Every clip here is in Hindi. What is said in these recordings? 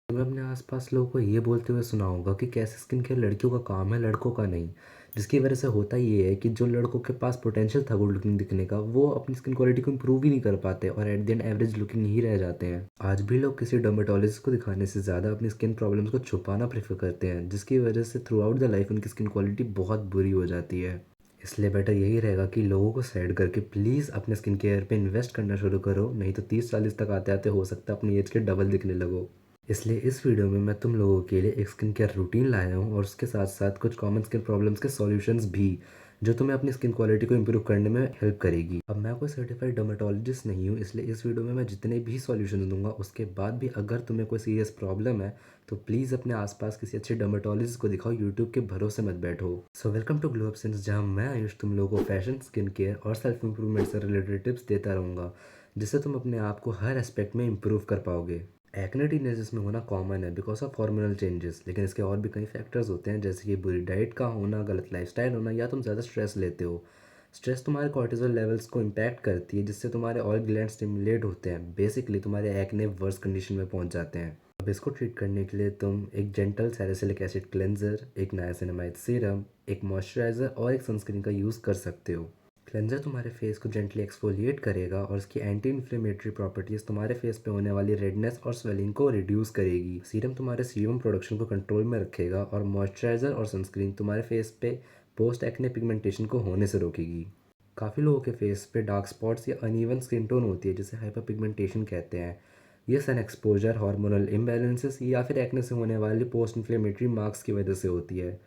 तुम्हें अपने आसपास लोगों को ये बोलते हुए सुना होगा कि कैसे स्किन केयर लड़कियों का काम है, लड़कों का नहीं। जिसकी वजह से होता ये है कि जो लड़कों के पास पोटेंशियल था गुड लुकिंग दिखने का, वो अपनी स्किन क्वालिटी को इम्प्रूव ही नहीं कर पाते और at the end average looking ही रह जाते हैं। आज भी लोग किसी डर्मेटोलॉजिस्ट को दिखाने से ज़्यादा अपनी स्किन प्रॉब्लम्स को छुपाना प्रेफर करते हैं, जिसकी वजह से थ्रू आउट द लाइफ उनकी स्किन क्वालिटी बहुत बुरी हो जाती है। इसलिए बेटर यही रहेगा कि लोगों को साइड करके प्लीज़ अपने स्किन केयर पे इन्वेस्ट करना शुरू करो, नहीं तो 30-40 तक आते आते हो सकता है अपनी एज के डबल दिखने लगो। इसलिए इस वीडियो में मैं तुम लोगों के लिए एक स्किन केयर रूटीन लाया हूँ और उसके साथ साथ कुछ कॉमन स्किन प्रॉब्लम्स के सॉल्यूशंस भी, जो तुम्हें अपनी स्किन क्वालिटी को इंप्रूव करने में हेल्प करेगी। अब मैं कोई सर्टिफाइड डर्मेटोलॉजिस्ट नहीं हूँ, इसलिए इस वीडियो में मैं जितने भी सॉल्यूशंस दूंगा उसके बाद भी अगर तुम्हें कोई सीरियस प्रॉब्लम है तो प्लीज़ अपने आसपास किसी अच्छे डर्मेटोलॉजिस्ट को दिखाओ, यूट्यूब के भरोसे मत बैठो। So welcome to glow up sense, जहाँ मैं आयुष तुम लोगों को फैशन, स्किन केयर और सेल्फ इंप्रूवमेंट से रिलेटेड टिप्स देता रहूँगा, जिससे तुम अपने आप को हर एस्पेक्ट में इंप्रूव कर पाओगे। एक्ने टीनेजर्स में होना कॉमन है बिकॉज ऑफ हार्मोनल चेंजेस, लेकिन इसके और भी कई फैक्टर्स होते हैं, जैसे कि बुरी डाइट का होना, गलत लाइफस्टाइल होना, या तुम ज़्यादा स्ट्रेस लेते हो। स्ट्रेस तुम्हारे कॉर्टिसोल लेवल्स को इम्पैक्ट करती है, जिससे तुम्हारे ऑयल ग्लैंड स्टिमुलेट होते हैं, बेसिकली तुम्हारे एक्ने वर्स कंडीशन में पहुंच जाते हैं। अब इसको ट्रीट करने के लिए तुम एक जेंटल सैलिसिलिक एसिड क्लेंजर, एक नायासिनामाइड सीरम, एक मॉइस्चराइजर और एक सनस्क्रीन का यूज़ कर सकते हो। क्लेंजर तुम्हारे फेस को जेंटली एक्सफोलिएट करेगा और इसकी एंटी इन्फ्लेमेटरी प्रॉपर्टीज तुम्हारे फेस पे होने वाली रेडनेस और स्वेलिंग को रिड्यूस करेगी। सीरम तुम्हारे सीरम प्रोडक्शन को कंट्रोल में रखेगा और मॉइस्चराइजर और सनस्क्रीन तुम्हारे फेस पे पोस्ट एक्ने पिगमेंटेशन को होने से रोकेगी। काफ़ी लोगों के फेस पे डार्क स्पॉट्स या अनइवन स्किन टोन होती है, जिसे हाइपर पिगमेंटेशन कहते हैं। ये सन एक्सपोजर, हार्मोनल इम्बैलेंसेस या फिर एक्ने से होने वाली पोस्ट इन्फ्लेमेटरी मार्क्स की वजह से होती है।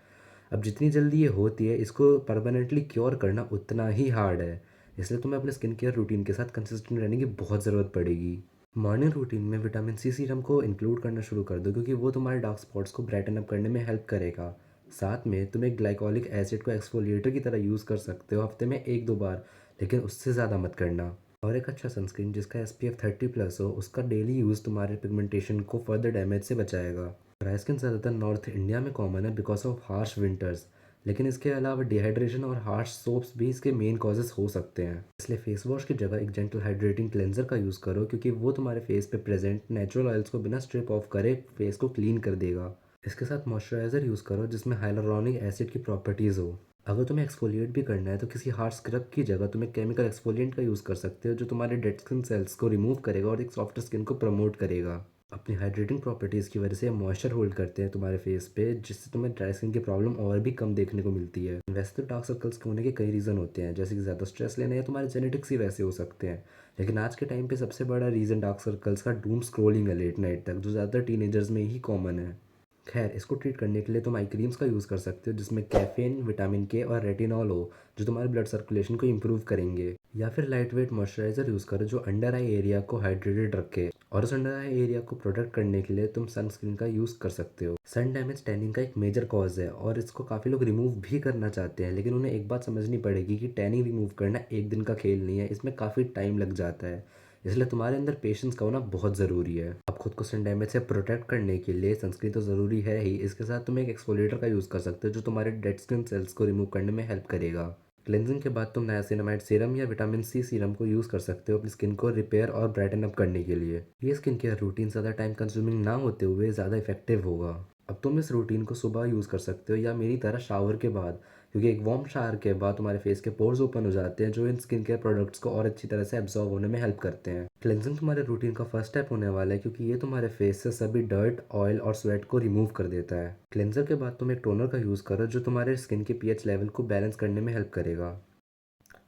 अब जितनी जल्दी ये होती है, इसको परमानेंटली क्योर करना उतना ही हार्ड है। इसलिए तुम्हें अपने स्किन केयर रूटीन के साथ कंसिस्टेंट रहने की बहुत ज़रूरत पड़ेगी। मॉर्निंग रूटीन में विटामिन सी सीरम को इंक्लूड करना शुरू कर दो, क्योंकि वो तुम्हारे डार्क स्पॉट्स को ब्राइटन अप करने में हेल्प करेगा। साथ में तुम एक ग्लाइकोलिक एसिड को एक्सफोलिएटर की तरह यूज़ कर सकते हो, हफ्ते में 1-2 बार, लेकिन उससे ज़्यादा मत करना। और एक अच्छा सनस्क्रीन जिसका SPF 30+ हो, उसका डेली यूज़ तुम्हारे पिगमेंटेशन को फर्दर डैमेज से बचाएगा। ड्राई स्किन ज़्यादातर नॉर्थ इंडिया में कॉमन है बिकॉज ऑफ हार्श विंटर्स, लेकिन इसके अलावा डिहाइड्रेशन और हार्श सोप्स भी इसके मेन कॉजेस हो सकते हैं। इसलिए फेस वॉश की जगह एक जेंटल हाइड्रेटिंग क्लेंजर का यूज़ करो, क्योंकि वो तुम्हारे फेस पे प्रेजेंट नेचुरल ऑयल्स को बिना स्ट्रिप ऑफ करे फेस को क्लीन कर देगा। इसके साथ मॉइस्चराइजर यूज़ करो जिसमें हाइलुरोनिक एसिड की प्रॉपर्टीज़ हो। अगर तुम्हें एक्सफोलिएट भी करना है तो किसी हार्ड स्क्रब की जगह तुम एक केमिकल एक्सफोलिएंट का यूज़ कर सकते हो, जो तुम्हारे डेड स्किन सेल्स को रिमूव करेगा और एक सॉफ्टर स्किन को प्रमोट करेगा। अपनी हाइड्रेटिंग प्रॉपर्टीज़ की वजह से मॉइस्चर होल्ड करते हैं तुम्हारे फेस पे, जिससे तुम्हें ड्राई स्किन की प्रॉब्लम और भी कम देखने को मिलती है। वैसे तो डार्क सर्कल्स के होने के कई रीज़न होते हैं, जैसे कि ज़्यादा स्ट्रेस लेना या तुम्हारे जेनेटिक्स ही वैसे हो सकते हैं, लेकिन आज के टाइम पे सबसे बड़ा रीज़न डार्क सर्कल्स का डूम स्क्रोलिंग है लेट नाइट तक, जो ज़्यादातर टीनेजर्स में ही कॉमन है। खैर, इसको ट्रीट करने के लिए तुम आई क्रीम्स का यूज़ कर सकते हो, जिसमें कैफीन, विटामिन के और रेटिनॉल हो, जो तुम्हारे ब्लड सर्कुलेशन को इंप्रूव करेंगे। या फिर लाइट वेट मॉइस्चराइजर यूज़ करो जो अंडर आई एरिया को हाइड्रेटेड रखे। और उस अंडर आई एरिया को प्रोटेक्ट करने के लिए तुम सनस्क्रीन का यूज़ कर सकते हो। सन डैमेज टैनिंग का एक मेजर कॉज है और इसको काफ़ी लोग रिमूव भी करना चाहते हैं, लेकिन उन्हें एक बात समझनी पड़ेगी कि टैनिंग रिमूव करना एक दिन का खेल नहीं है, इसमें काफ़ी टाइम लग जाता है। इसलिए तुम्हारे अंदर पेशेंस का होना बहुत ज़रूरी है। अब खुद को सन डैमेज से प्रोटेक्ट करने के लिए सनस्क्रीन तो ज़रूरी है ही, इसके साथ तुम एक एक्सफोलिएटर का यूज़ कर सकते हो जो तुम्हारे डेड स्किन सेल्स को रिमूव करने में हेल्प करेगा। क्लेंजिंग के बाद तुम नायासिनामाइड सीरम या विटामिन सी सीरम को यूज़ कर सकते हो अपनी स्किन को रिपेयर और ब्राइटन अप करने के लिए। ये स्किन केयर रूटीन ज़्यादा टाइम कंज्यूमिंग ना होते हुए ज़्यादा इफेक्टिव होगा। अब तुम इस रूटीन को सुबह यूज़ कर सकते हो या मेरी तरह शावर के बाद, क्योंकि एक वार्म शावर के बाद तुम्हारे फेस के पोर्स ओपन हो जाते हैं, जो इन स्किन केयर प्रोडक्ट्स को और अच्छी तरह से एब्जॉर्ब होने में हेल्प करते हैं। क्लेंजिंग तुम्हारे रूटीन का फर्स्ट स्टेप होने वाला है, क्योंकि ये तुम्हारे फेस से सभी डर्ट, ऑयल और स्वेट को रिमूव कर देता है। क्लेंजर के बाद तुम एक टोनर का यूज़ करो जो तुम्हारे स्किन के पीएच लेवल को बैलेंस करने में हेल्प करेगा।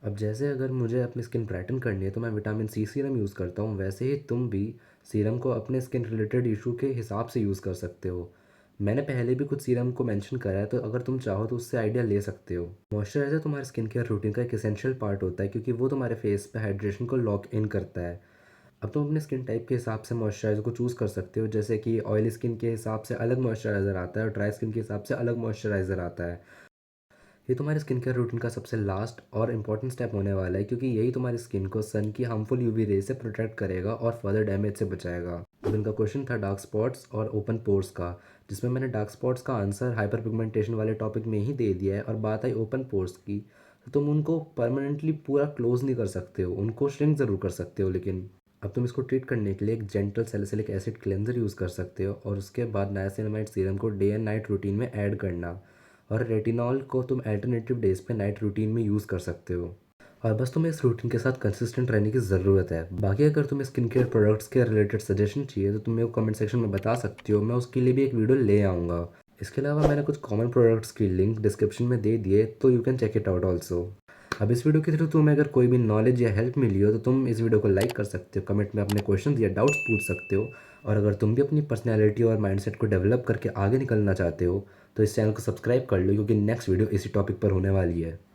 अब जैसे अगर मुझे अपनी स्किन ब्राइटन करनी है तो मैं विटामिन सी सीरम यूज़ करता हूँ, वैसे ही तुम भी सीरम को अपने स्किन रिलेटेड इशू के हिसाब से यूज़ कर सकते हो। मैंने पहले भी कुछ सीरम को मेंशन करा है, तो अगर तुम चाहो तो उससे आइडिया ले सकते हो। मॉइस्चराइजर तुम्हारे स्किन केयर रूटीन का एक एसेंशियल पार्ट होता है, क्योंकि वो तुम्हारे फेस पे हाइड्रेशन को लॉक इन करता है। अब तुम अपने स्किन टाइप के हिसाब से मॉइस्चराइजर को चूज़ कर सकते हो, जैसे कि ऑयली स्किन के हिसाब से अलग मॉइस्चराइज़र आता है और ड्राई स्किन के हिसाब से अलग मॉइस्चराइज़र आता है। ये तुम्हारे स्किन केयर रूटीन का सबसे लास्ट और इम्पॉर्टेंट स्टेप होने वाला है, क्योंकि यही तुम्हारी स्किन को सन की हार्मफुल यूवी रे से प्रोटेक्ट करेगा और फर्दर डैमेज से बचाएगा। अब इनका क्वेश्चन था डार्क स्पॉट्स और ओपन पोर्स का, जिसमें मैंने डार्क स्पॉट्स का आंसर हाइपर पिगमेंटेशन वाले टॉपिक में ही दे दिया है, और बात आई ओपन पोर्स की, तो तुम उनको परमानेंटली पूरा क्लोज नहीं कर सकते हो, उनको श्रिंक ज़रूर कर सकते हो, लेकिन अब तुम इसको ट्रीट करने के लिए एक gentle salicylic acid cleanser use कर सकते हो और उसके बाद नाइसिनामाइड सीरम को डे एंड नाइट रूटीन में ऐड करना। और रेटिनॉल को तुम अल्टरनेटिव डेज पे नाइट रूटीन में यूज़ कर सकते हो। और बस तुम्हें इस रूटीन के साथ कंसिस्टेंट रहने की ज़रूरत है। बाकी अगर तुम्हें स्किन केयर प्रोडक्ट्स के रिलेटेड सजेशन चाहिए तो तुम मेरे को कमेंट सेक्शन में बता सकती हो, मैं उसके लिए भी एक वीडियो ले आऊँगा। इसके अलावा मैंने कुछ कॉमन प्रोडक्ट्स की लिंक डिस्क्रिप्शन में दे दिए, तो you can check it out also. अब इस वीडियो के थ्रू तुम्हें अगर कोई भी नॉलेज या हेल्प मिली हो तो तुम इस वीडियो को लाइक कर सकते हो, कमेंट में अपने क्वेश्चंस या डाउट्स पूछ सकते हो। और अगर तुम भी अपनी पर्सनैलिटी और माइंडसेट को डेवलप करके आगे निकलना चाहते हो तो इस चैनल को सब्सक्राइब कर लो, क्योंकि नेक्स्ट वीडियो इसी टॉपिक पर होने वाली है।